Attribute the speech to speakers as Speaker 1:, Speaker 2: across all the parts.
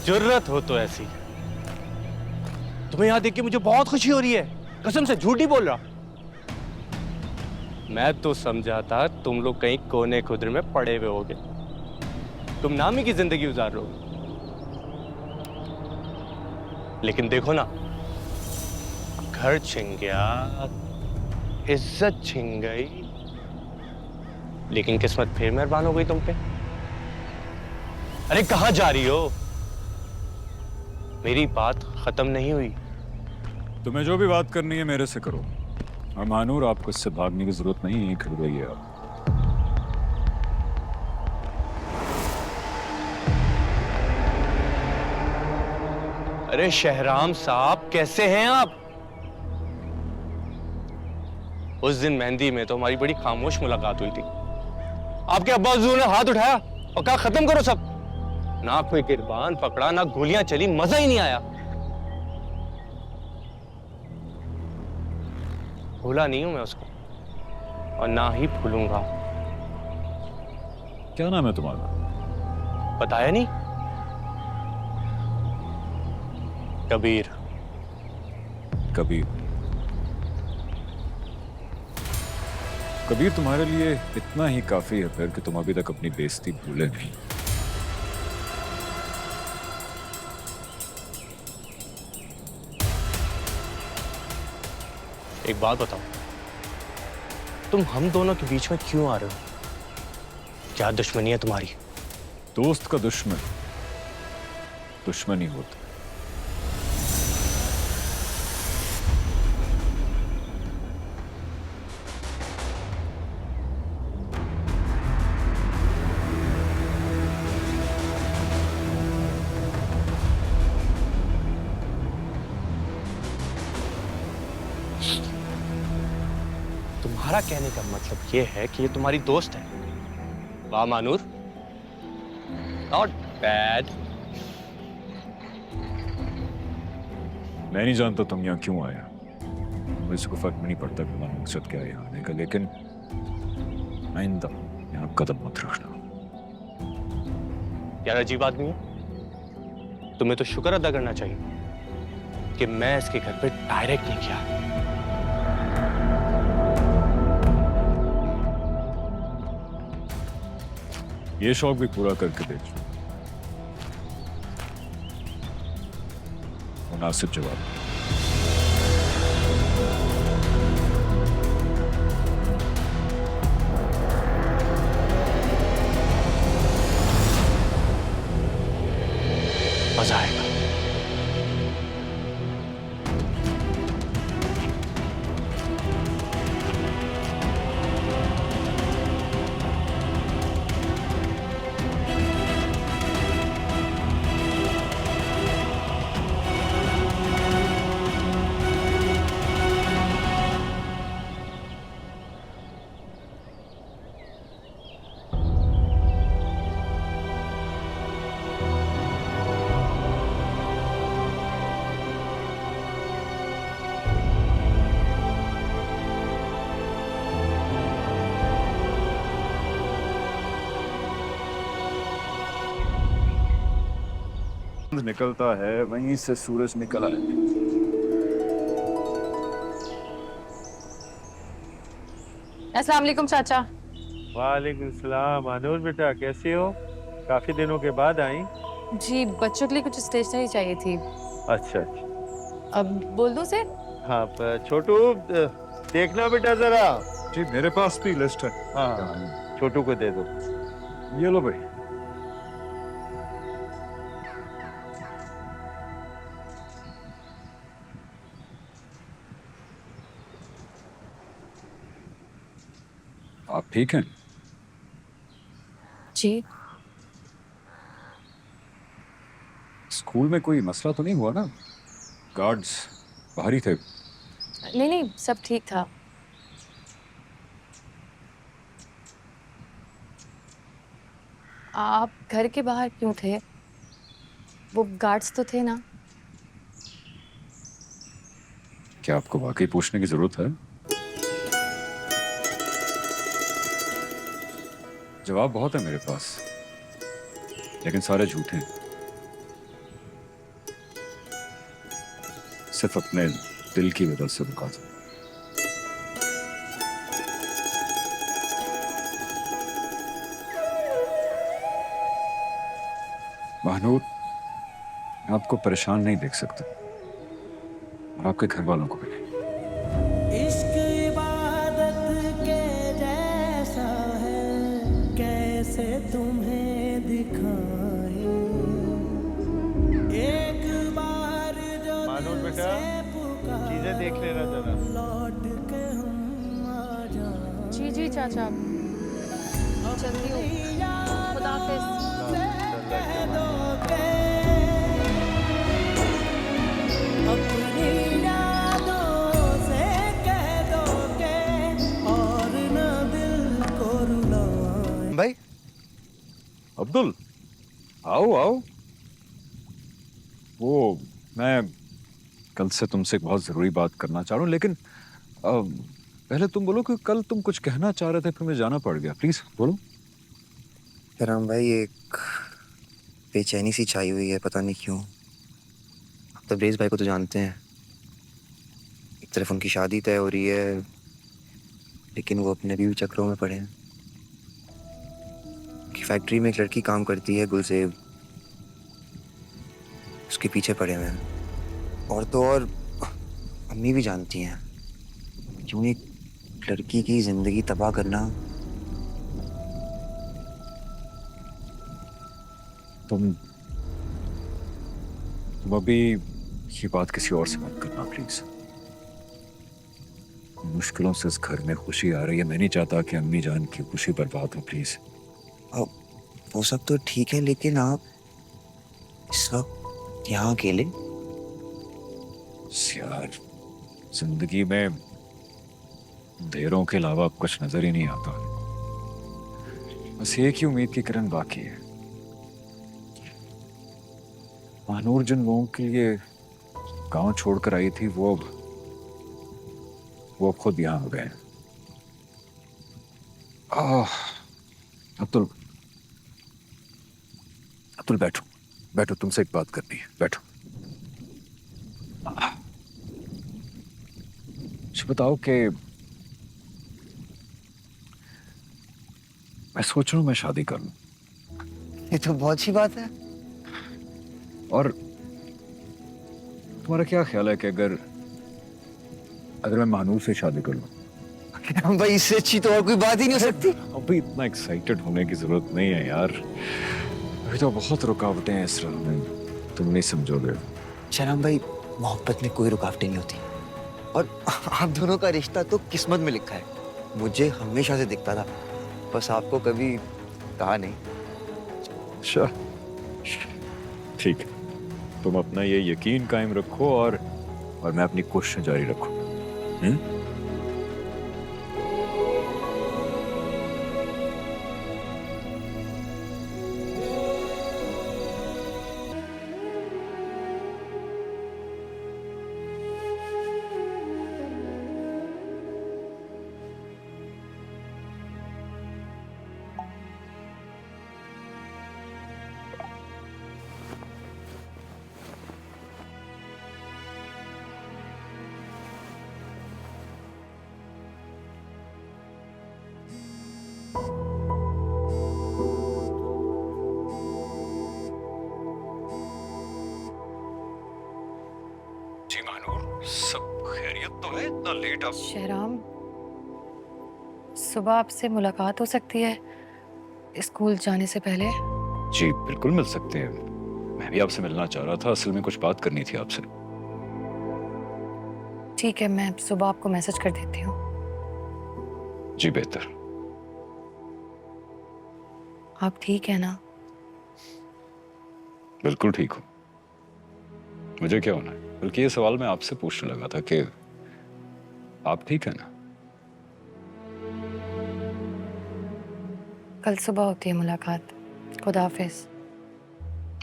Speaker 1: जुर्रत हो तो ऐसी। तुम्हें यहां देख के मुझे बहुत खुशी हो रही है, कसम से झूठ नहीं बोल रहा। मैं तो समझा था तुम लोग कहीं कोने खुदरे में पड़े हुए होगे, तुम नामी की जिंदगी गुजार रहे हो। लेकिन देखो ना, घर छिन गया, इज्जत छिन गई, लेकिन किस्मत फिर मेहरबान हो गई तुम पे। अरे कहां जा रही हो? मेरी बात खत्म नहीं हुई।
Speaker 2: तुम्हें जो भी बात करनी है मेरे से करो। और मानूर, आपको इससे भागने की जरूरत नहीं है, खड़ गई है आप।
Speaker 1: अरे शहराम साहब, कैसे हैं आप? उस दिन मेहंदी में तो हमारी बड़ी खामोश मुलाकात हुई थी। आपके अब्बा हुजूर ने हाथ उठाया और कहा खत्म करो सब। ना कोई गिरबान पकड़ा, ना गोलियां चली, मजा ही नहीं आया। भूला नहीं हूं मैं उसको, और ना ही भूलूंगा।
Speaker 2: क्या नाम है तुम्हारा?
Speaker 1: बताया नहीं? कबीर।
Speaker 2: कबीर। कबीर तुम्हारे लिए इतना ही काफी है फिर कि तुम अभी तक अपनी बेइज्जती भूले नहीं।
Speaker 1: एक बात बताओ, तुम हम दोनों के बीच में क्यों आ रहे हो? क्या दुश्मनी है तुम्हारी?
Speaker 2: दोस्त का दुश्मन दुश्मन ही होता।
Speaker 1: तुम्हारा कहने का मतलब यह है कि ये तुम्हारी दोस्त है? वाह मानूर, नॉट बैड।
Speaker 2: मैं नहीं जानता तुम यहाँ क्यों आया, मुझे कोई फर्क नहीं पड़ता कि तुम्हारा मकसद क्या है यहाँ आने का, लेकिन आइंदा यहाँ कदम मत रखना।
Speaker 1: यार अजीब आदमी है, तुम्हें तो शुक्र अदा करना चाहिए कि मैं इसके घर पे डायरेक्ट नहीं गया।
Speaker 2: ये शौक भी पूरा करके देख लो। मुनासिब जवाब।
Speaker 1: मजा आएगा।
Speaker 2: निकलता है वहीं से सूरज निकल आए।
Speaker 3: अस्सलाम वालेकुम चाचा।
Speaker 4: वालेकुम सलाम। मानूर बेटा, कैसे हो? काफी दिनों के बाद आई।
Speaker 3: जी बच्चों के लिए कुछ स्टेशनरी चाहिए थी।
Speaker 4: अच्छा अच्छा।
Speaker 3: अब बोल दूं से?
Speaker 4: हाँ छोटू, देखना बेटा जरा।
Speaker 2: जी मेरे पास भी लिस्ट है।
Speaker 4: हाँ छोटू को दे दो।
Speaker 2: ये लो भाई। आप ठीक हैं?
Speaker 3: जी
Speaker 2: स्कूल में कोई मसला तो नहीं हुआ ना? गार्ड्स बाहर ही थे?
Speaker 3: नहीं नहीं, सब ठीक था। आप घर के बाहर क्यों थे? वो गार्ड्स तो थे ना?
Speaker 2: क्या आपको वाकई पूछने की जरूरत है? जवाब बहुत है मेरे पास, लेकिन सारे झूठे हैं। सिर्फ अपने दिल की वजह से रुका था। महानूर, मैं आपको परेशान नहीं देख सकता और आपके घर वालों को भी नहीं।
Speaker 5: इश्क इबादत के जैसा है, कैसे तुम्हें दिखाए। एक बार जो
Speaker 4: मानूर बेटा,
Speaker 5: से पुकार,
Speaker 4: चीजें देख लेना जरा।
Speaker 5: लौट के हम आ जाएं।
Speaker 3: जी जी चाचा, चलती हूँ। खुदा हाफिज।
Speaker 5: कह दोगे अपनी यादों से, कह दोगे और न दिल को रुलाएं।
Speaker 6: भाई
Speaker 2: अब्दुल, आओ आओ। वो मैं कल से तुमसे एक बहुत जरूरी बात करना चाह रहा हूँ, लेकिन पहले तुम बोलो कि कल तुम कुछ कहना चाह रहे थे, फिर मुझे जाना पड़ गया। प्लीज बोलो।
Speaker 6: राम भाई, एक बेचैनी सी छाई हुई है, पता नहीं क्यों। आप तबरेज भाई को तो जानते हैं। एक तरफ उनकी शादी तय हो रही है, लेकिन वो अपने बीवी चक्रों में पड़े हैं। कि फैक्ट्री में एक लड़की काम करती है, गुलसेब, उसके पीछे पड़े हुए हैं। और तो और अम्मी भी जानती हैं क्यों एक लड़की की जिंदगी तबाह करना।
Speaker 2: तुम अभी ये बात किसी और से मत करना प्लीज। मुश्किलों से इस घर में खुशी आ रही है, मैं नहीं चाहता कि अम्मी जान की खुशी बर्बाद हो। प्लीज।
Speaker 6: अब वो सब तो ठीक है, लेकिन आप इस वक्त यहाँ अकेले।
Speaker 2: यार, जिंदगी में अंधेरों के अलावा अब कुछ नजर ही नहीं आता। बस एक ही उम्मीद की किरण बाकी है। महानूर जिन लोगों के लिए गांव छोड़कर आई थी, वो अब खुद यहां आ गए। अब्दुल, अब्दुल बैठो बैठो, तुमसे एक बात करनी है, बैठो। मुझे बताओ कि मैं सोच रहा हूं मैं शादी कर लूं।
Speaker 6: ये तो बहुत अच्छी बात है।
Speaker 2: और तुम्हारा क्या ख्याल है कि अगर मैं महानूर से शादी कर लूं?
Speaker 6: भाई, इससे अच्छी तो और कोई बात ही नहीं हो सकती।
Speaker 2: अभी इतना एक्साइटेड होने की जरूरत नहीं है यार। अभी तो बहुत रुकावटें हैं इस राह में, तुम नहीं समझोगे।
Speaker 6: शराम भाई, मोहब्बत में कोई रुकावटें नहीं होती। और आप दोनों का रिश्ता तो किस्मत में लिखा है। मुझे हमेशा से दिखता था, बस आपको कभी कहा नहीं।
Speaker 2: अच्छा, ठीक है। तुम अपना ये यकीन कायम रखो और मैं अपनी कोशिश जारी रखूं। जी महानूर, सब खैरियत तो है? इतना लेट आप?
Speaker 3: शहराम, सुबह आपसे मुलाकात हो सकती है स्कूल जाने से पहले?
Speaker 2: जी बिल्कुल मिल सकते हैं। मैं भी आपसे मिलना चाह रहा था, असल में कुछ बात करनी थी आपसे।
Speaker 3: ठीक है, मैं सुबह आपको मैसेज कर देती हूँ।
Speaker 2: जी बेहतर।
Speaker 3: आप ठीक है ना?
Speaker 2: बिल्कुल ठीक हूँ। मुझे क्या होना है? बल्कि ये सवाल मैं आपसे पूछने लगा था कि आप ठीक है ना?
Speaker 3: कल सुबह होती है मुलाकात। खुदा हाफिज।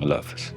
Speaker 2: अल्लाह हाफिज।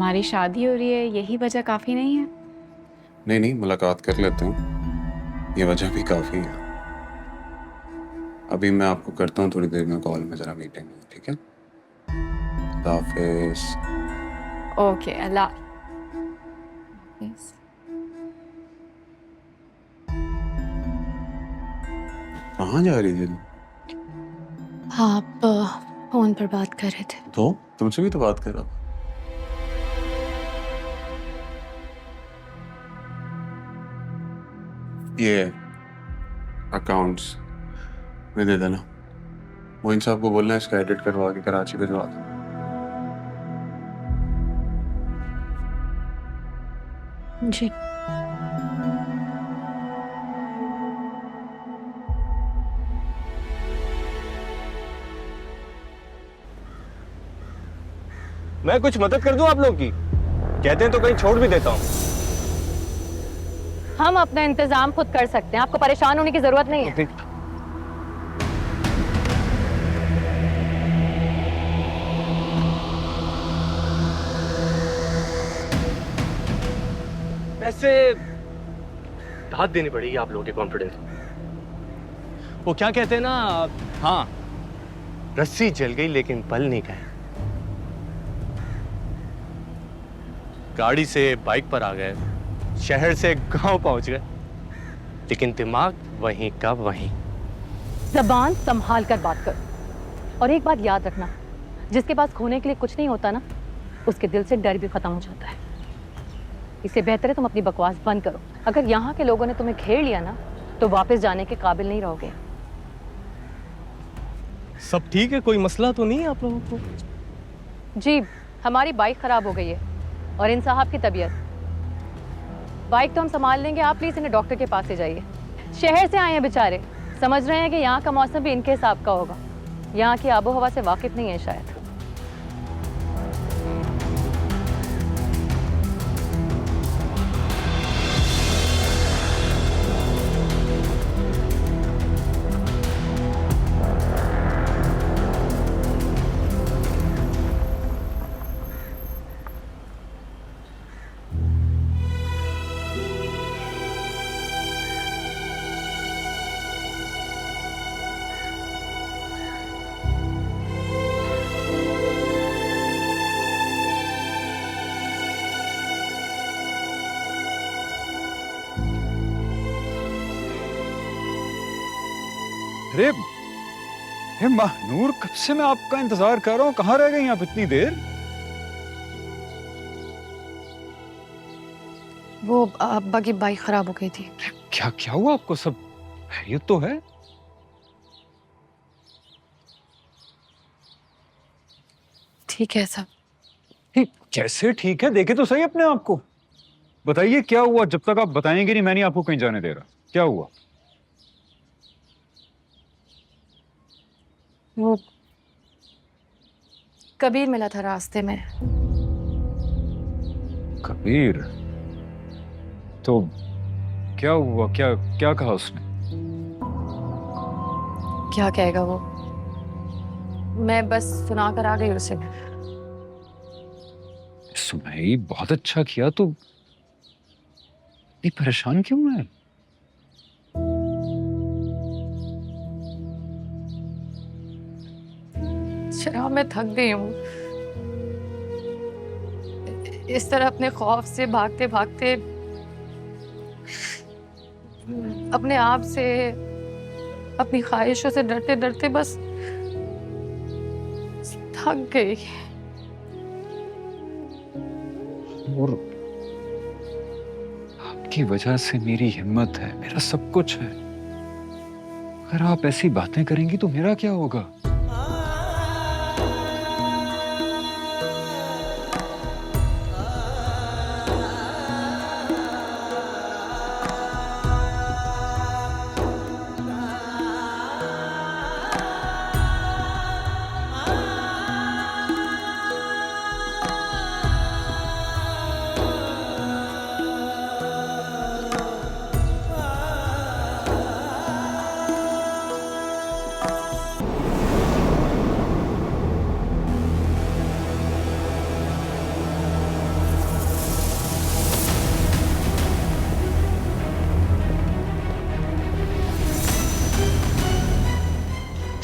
Speaker 3: हमारी शादी हो रही है, यही वजह काफी नहीं है?
Speaker 7: नहीं नहीं, मुलाकात कर लेते हैं, ये वजह भी काफ़ी है। अभी मैं आपको करता हूँ थोड़ी देर में कॉल में, ज़रा मीटिंग में, ठीक है? खुदा हाफिज़।
Speaker 3: ओके, अल्लाह।
Speaker 7: कहाँ जा रही थी?
Speaker 3: आप फोन पर बात कर रहे थे।
Speaker 7: तो तुमसे भी तो बात कर रहा था। ये अकाउंट्स में दे देना। मोइन साहब को बोलना है इसका एडिट करवा के कराची भिजवा दो।
Speaker 3: जी।
Speaker 1: मैं कुछ मदद कर दूं आप लोग की? कहते हैं तो कहीं छोड़ भी देता हूं।
Speaker 8: हम अपना इंतजाम खुद कर सकते हैं, आपको परेशान होने की जरूरत नहीं है।
Speaker 1: वैसे दाद देनी पड़ेगी आप लोगों के कॉन्फिडेंस। वो क्या कहते हैं ना, हाँ, रस्सी जल गई लेकिन पल नहीं गए। गाड़ी से बाइक पर आ गए, शहर से गांव पहुंच गए, लेकिन दिमाग वहीं का वहीं।
Speaker 8: जबान संभाल कर बात करो। और एक बात याद रखना, जिसके पास खोने के लिए कुछ नहीं होता ना, उसके दिल से डर भी खत्म हो जाता है। इससे बेहतर है तुम अपनी बकवास बंद करो। अगर यहाँ के लोगों ने तुम्हें घेर लिया ना, तो वापस जाने के काबिल नहीं रहोगे।
Speaker 1: सब ठीक है, कोई मसला तो नहीं है आप लोगों को?
Speaker 8: जी, हमारी बाइक खराब हो गई है और इन साहब की तबीयत। बाइक तो हम संभाल लेंगे, आप प्लीज इन्हें डॉक्टर के पास ले जाइए। शहर से आए हैं बेचारे, समझ रहे हैं कि यहाँ का मौसम भी इनके हिसाब का होगा। यहाँ की आबो हवा से वाकिफ नहीं है शायद।
Speaker 2: अरे हे महानूर, कब से मैं आपका इंतजार कर रहा हूँ, कहाँ रह गई आप इतनी देर?
Speaker 3: वो अब्बा की बाइक खराब हो गई थी।
Speaker 2: क्या क्या हुआ आपको? सब खैरियत तो है?
Speaker 3: ठीक है सब।
Speaker 2: कैसे ठीक है? देखे तो सही अपने आप को। बताइए क्या हुआ? जब तक आप बताएंगे नहीं, मैं नहीं आपको कहीं जाने दे रहा। क्या हुआ?
Speaker 3: वो कबीर मिला था रास्ते में।
Speaker 2: कबीर? तो क्या हुआ? क्या क्या कहा उसने?
Speaker 3: क्या कहेगा वो? मैं बस सुना कर आ गई उसे।
Speaker 2: सुनाई बहुत अच्छा किया। तो इतनी परेशान क्यों है?
Speaker 3: शराब में थक गई हूँ। इस तरह अपने खौफ से भागते भागते, अपने आप से, अपनी ख्वाहिशों से डरते डरते बस थक गई।
Speaker 2: और आपकी वजह से मेरी हिम्मत है, मेरा सब कुछ है। अगर आप ऐसी बातें करेंगी तो मेरा क्या होगा?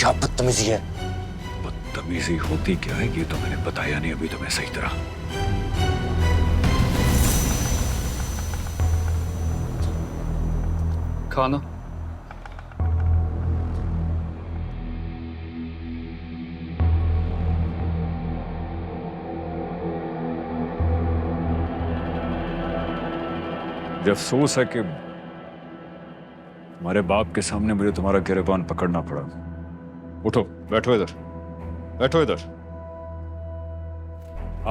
Speaker 1: क्या बदतमीजी है।
Speaker 2: बदतमीजी होती क्या है ये तो मैंने बताया नहीं अभी तुम्हें सही तरह।
Speaker 9: खाना
Speaker 2: मुझे अफसोस है कि तुम्हारे बाप के सामने मुझे तुम्हारा गिरबान पकड़ना पड़ा। उठो, बैठो इधर, बैठो इधर।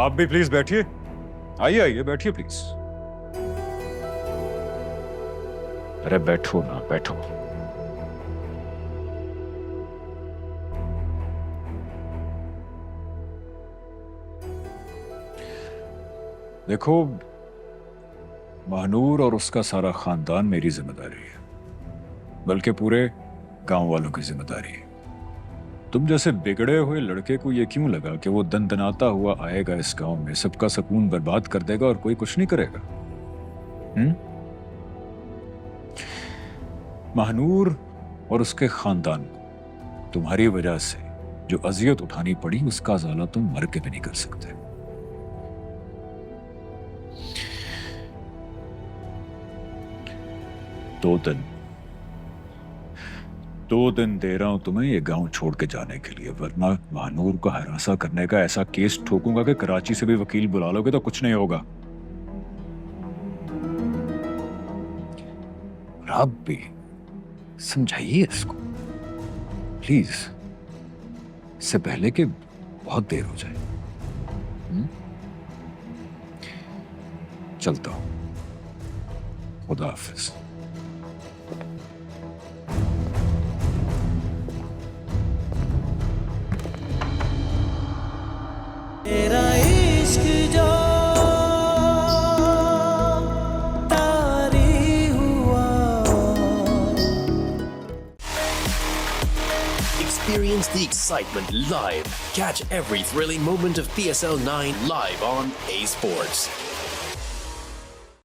Speaker 2: आप भी प्लीज बैठिए। आइए आइए, बैठिए प्लीज। अरे बैठो ना, बैठो। देखो, महानूर और उसका सारा खानदान मेरी जिम्मेदारी है, बल्कि पूरे गांव वालों की जिम्मेदारी है। तुम जैसे बिगड़े हुए लड़के को ये क्यों लगा कि वो दनदनाता हुआ आएगा इस गांव में, सबका सुकून बर्बाद कर देगा और कोई कुछ नहीं करेगा? महानूर और उसके खानदान को तुम्हारी वजह से जो अजियत उठानी पड़ी, उसका ज़ाला तुम मर के भी नहीं कर सकते। दो दिन दे रहा हूं तुम्हें ये गांव छोड़ के जाने के लिए, वरना महानूर को हरासा करने का ऐसा केस ठोकूंगा कि कराची से भी वकील बुला लोगे तो कुछ नहीं होगा। और आप भी समझाइए इसको प्लीज, इससे पहले कि बहुत देर हो जाए। चलता हूं, खुदा हाफिज।
Speaker 5: तेरा इश्क जो तारी हुआ।
Speaker 10: Experience the excitement live. Catch every thrilling moment of PSL 9 live on A Sports.